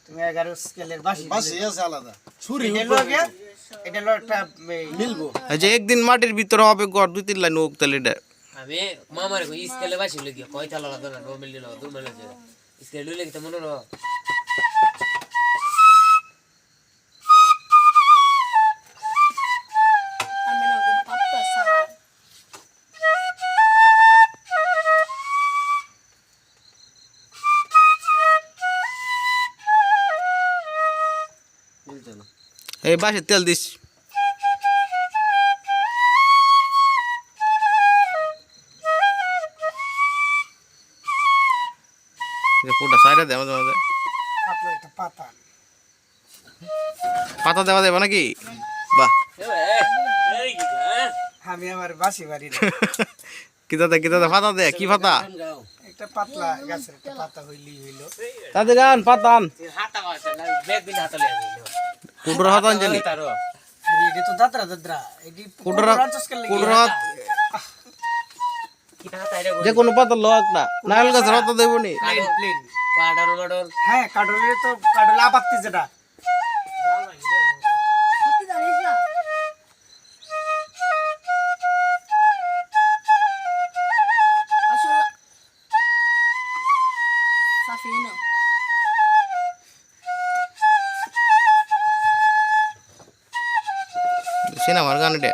তুমি 11 স্কেলের বাঁশি আছে আলাদা ছুরি এটা হলো একটা মিলবো এই যে একদিন মাটির ভিতরে হবে গড় 2-3 লাইন ওক তাহলে এটা আমি মামারে কই স্কেলে বাসি লাগি কয় চালা লাগা না মিল দিল দু মেলে যে স্কেল লইলে কি মনে র আমি না পাপ্পা সারা মিলছে না এই বাসে তেল দিস পুটা সাইডে দে মাঝে মাঝে পাতলা একটা পাতা পাতা দেওয়া যাবে নাকি বাহ এই কি হ্যাঁ আমি আমার বাঁশি বাড়ি কি দাদা পাতা দে কি পাতা একটা পাতলা গাছের একটা পাতা হইলো তাতে গান পাতান হাতা আছে না ব্যাগ দিন হাতা লই কুডর হাতান জানি তারো আরে এটা তো দাদরা এটি কুডর 50 স্কেল কুডর কি হাতা এটা যে কোনো পাতা লো একটা নারকেল গাছের পাতা দেবো নি প্লেন পাডার মাডর হ্যাঁ কাটলে তো কাটলে আপাততি যেটা হাতি জানিস না আসলে সাফিনা সিনেমার গান এটা